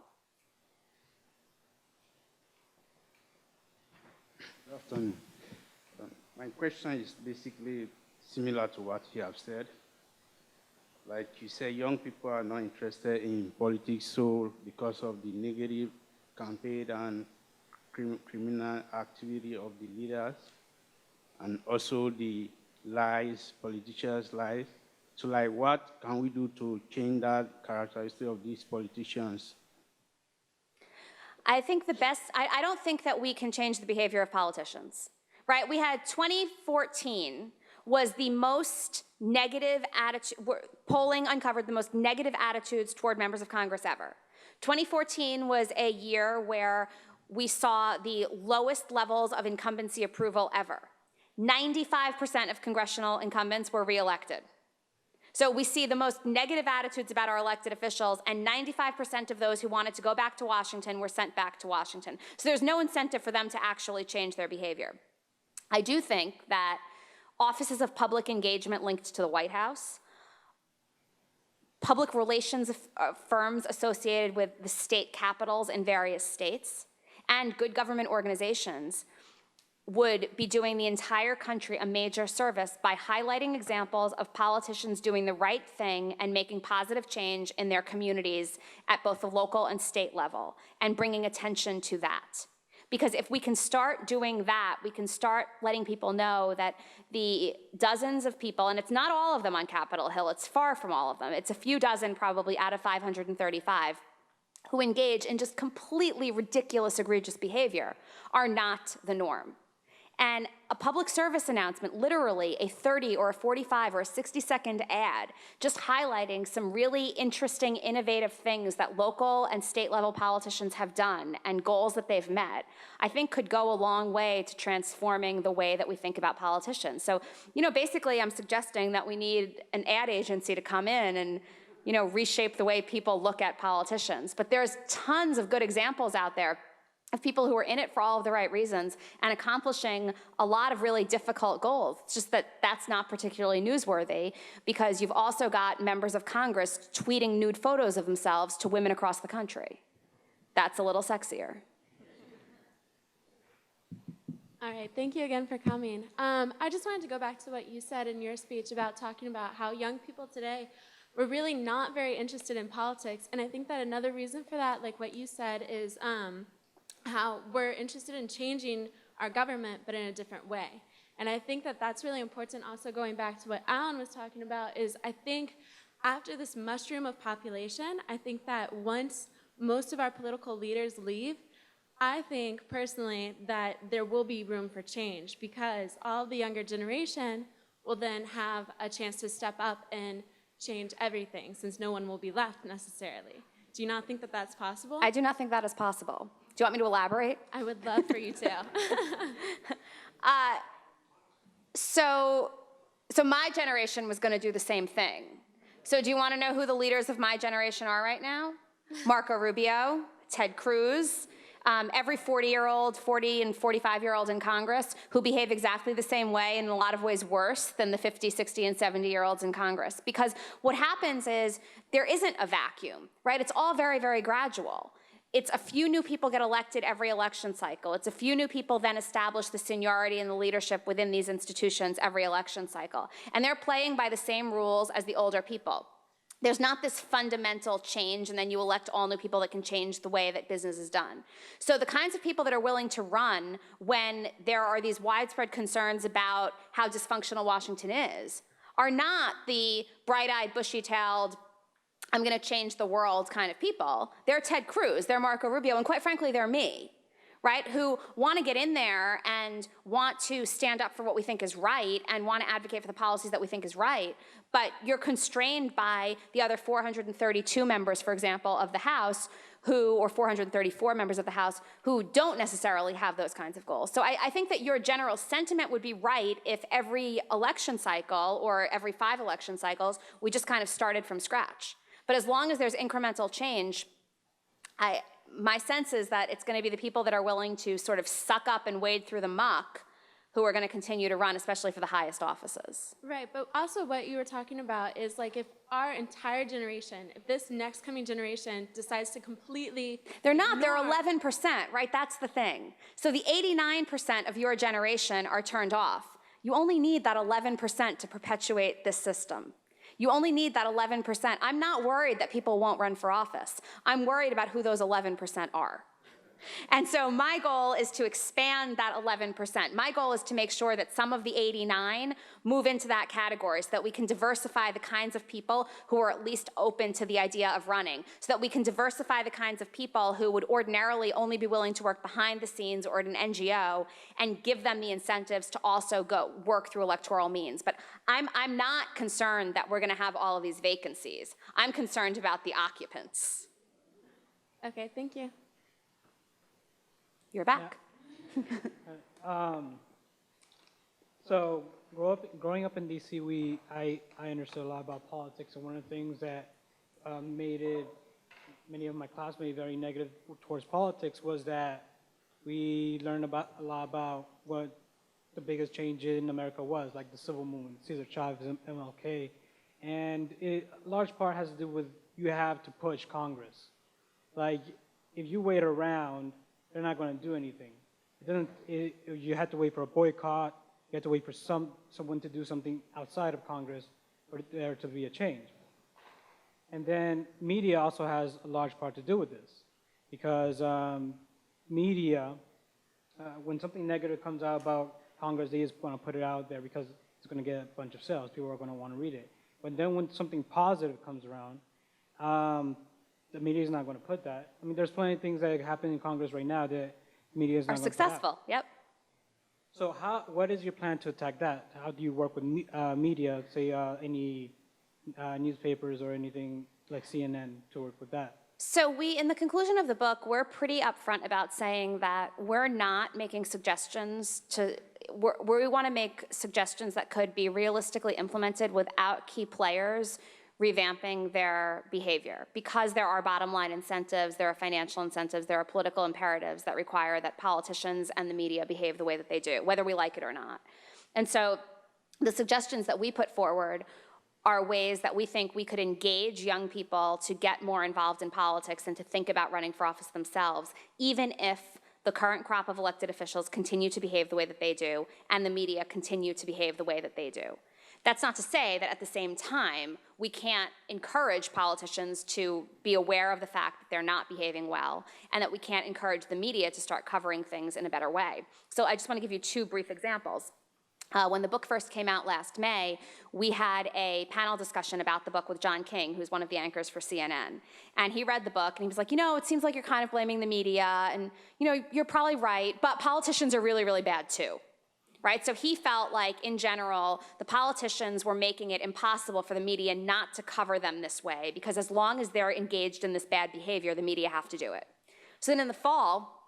Good afternoon. My question is basically similar to what you have said. like you say, young people are not interested in politics, so because of the negative campaign and criminal activity of the leaders, and also the lies, politicians' lies. So, like, what can we do to change that characteristic of these politicians? I think I don't think that we can change the behavior of politicians, right? We had 2014 was the most negative attitude, polling uncovered the most negative attitudes toward members of Congress ever. 2014 was a year where we saw the lowest levels of incumbency approval ever. 95% of congressional incumbents were reelected. So we see the most negative attitudes about our elected officials, and 95% of those who wanted to go back to Washington were sent back to Washington. So there's no incentive for them to actually change their behavior. I do think that offices of public engagement linked to the White House, public relations firms associated with the state capitals in various states, and good government organizations would be doing the entire country a major service by highlighting examples of politicians doing the right thing and making positive change in their communities at both the local and state level, and bringing attention to that. Because if we can start doing that, we can start letting people know that the dozens of people, and it's not all of them on Capitol Hill, it's far from all of them, it's a few dozen probably out of 535, who engage in just completely ridiculous, egregious behavior, are not the norm. And a public service announcement, literally a 30 or a 45 or a 60-second ad, just highlighting some really interesting, innovative things that local and state-level politicians have done and goals that they've met, I think could go a long way to transforming the way that we think about politicians. So, basically I'm suggesting that we need an ad agency to come in and reshape the way people look at politicians. But there's tons of good examples out there of people who are in it for all of the right reasons and accomplishing a lot of really difficult goals. It's just that that's not particularly newsworthy, because you've also got members of Congress tweeting nude photos of themselves to women across the country. That's a little sexier. All right, thank you again for coming. I just wanted to go back to what you said in your speech about talking about how young people today were really not very interested in politics. And I think that another reason for that, like what you said, is how we're interested in changing our government, but in a different way. And I think that that's really important. Also, going back to what Alan was talking about, is I think after this mushroom of population, I think that once most of our political leaders leave, I think personally that there will be room for change, because all the younger generation will then have a chance to step up and change everything, since no one will be left necessarily. Do you not think that that's possible? I do not think that is possible. Do you want me to elaborate? I would love for you to. So my generation was going to do the same thing. So do you want to know who the leaders of my generation are right now? Marco Rubio, Ted Cruz, every 40 and 45-year-old in Congress who behave exactly the same way, and in a lot of ways worse than the 50, 60, and 70-year-olds in Congress. Because what happens is there isn't a vacuum, right? It's all very, very gradual. It's a few new people get elected every election cycle. It's a few new people then establish the seniority and the leadership within these institutions every election cycle. And they're playing by the same rules as the older people. There's not this fundamental change, and then you elect all new people that can change the way that business is done. So the kinds of people that are willing to run when there are these widespread concerns about how dysfunctional Washington is are not the bright-eyed, bushy-tailed, I'm going to change the world kind of people. They're Ted Cruz, they're Marco Rubio, and quite frankly, they're me, right? Who want to get in there and want to stand up for what we think is right and want to advocate for the policies that we think is right, but you're constrained by the other 432 members, for example, of the House, or 434 members of the House, who don't necessarily have those kinds of goals. So I think that your general sentiment would be right if every election cycle, or every 5 election cycles, we just kind of started from scratch. But as long as there's incremental change, my sense is that it's going to be the people that are willing to sort of suck up and wade through the muck who are going to continue to run, especially for the highest offices. Right, but also what you were talking about is, like, if our entire generation, if this next coming generation decides to completely They're not, they're 11%, right? That's the thing. So the 89% of your generation are turned off. You only need that 11% to perpetuate this system. You only need that 11%. I'm not worried that people won't run for office. I'm worried about who those 11% are. And so my goal is to expand that 11%. My goal is to make sure that some of the 89 move into that category so that we can diversify the kinds of people who are at least open to the idea of running, so that we can diversify the kinds of people who would ordinarily only be willing to work behind the scenes or at an NGO and give them the incentives to also go work through electoral means. But I'm not concerned that we're going to have all of these vacancies. I'm concerned about the occupants. Okay, thank you. You're back. So growing up in DC, I understood a lot about politics, and one of the things that made many of my classmates very negative towards politics was that we learned a lot about what the biggest change in America was, like the civil movement, Cesar Chavez, MLK, and a large part has to do with you have to push Congress. Like, if you wait around, they're not going to do anything. You have to wait for a boycott. You have to wait for someone to do something outside of Congress for there to be a change. And then media also has a large part to do with this, because media, when something negative comes out about Congress, they just want to put it out there because it's going to get a bunch of sales. People are going to want to read it. But then when something positive comes around, the media is not going to put that. I mean, there's plenty of things that happen in Congress right now that media is not going to put out. Successful, yep. So what is your plan to attack that? How do you work with media, say any newspapers or anything like CNN to work with that? So in the conclusion of the book, we're pretty upfront about saying that we're not making suggestions we want to make suggestions that could be realistically implemented without key players revamping their behavior, because there are bottom line incentives, there are financial incentives, there are political imperatives that require that politicians and the media behave the way that they do, whether we like it or not. And so the suggestions that we put forward are ways that we think we could engage young people to get more involved in politics and to think about running for office themselves, even if the current crop of elected officials continue to behave the way that they do and the media continue to behave the way that they do. That's not to say that at the same time, we can't encourage politicians to be aware of the fact that they're not behaving well, and that we can't encourage the media to start covering things in a better way. So I just want to give you two brief examples. When the book first came out last May, we had a panel discussion about the book with John King, who's one of the anchors for CNN. And he read the book, and he was like, it seems like you're kind of blaming the media, and you're probably right, but politicians are really, really bad too. Right? So he felt like, in general, the politicians were making it impossible for the media not to cover them this way, because as long as they're engaged in this bad behavior, the media have to do it. So then in the fall,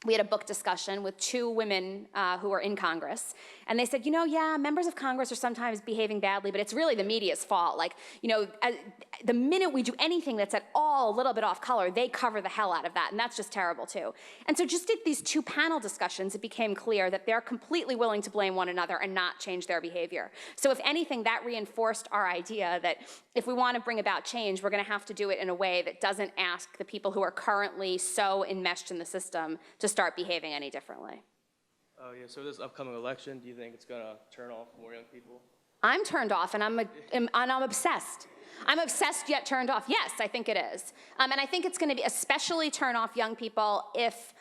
we had a book discussion with two women who were in Congress, and they said, yeah, members of Congress are sometimes behaving badly, but it's really the media's fault. Like, the minute we do anything that's at all a little bit off color, they cover the hell out of that, and that's just terrible too. And so just at these two panel discussions, it became clear that they're completely willing to blame one another and not change their behavior. So if anything, that reinforced our idea that if we want to bring about change, we're going to have to do it in a way that doesn't ask the people who are currently so enmeshed in the system to start behaving any differently. Oh yeah, so this upcoming election, do you think it's gonna turn off more young people? I'm turned off, and I'm obsessed. I'm obsessed yet turned off. Yes, I think it is. And I think it's gonna be especially turn off young people if,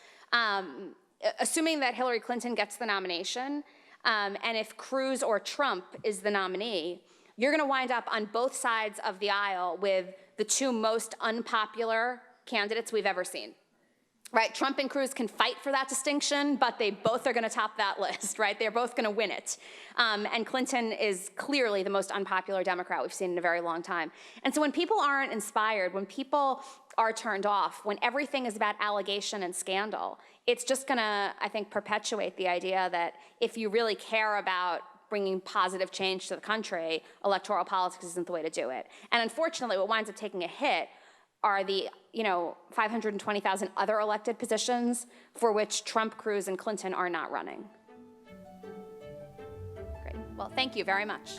assuming that Hillary Clinton gets the nomination, and if Cruz or Trump is the nominee, you're gonna wind up on both sides of the aisle with the two most unpopular candidates we've ever seen. Right, Trump and Cruz can fight for that distinction, but they both are going to top that list, right? They're both going to win it. And Clinton is clearly the most unpopular Democrat we've seen in a very long time. And so when people aren't inspired, when people are turned off, when everything is about allegation and scandal, it's just going to, I think, perpetuate the idea that if you really care about bringing positive change to the country, electoral politics isn't the way to do it. And unfortunately, what winds up taking a hit are the 520,000 other elected positions for which Trump, Cruz, and Clinton are not running. Great. Well, thank you very much.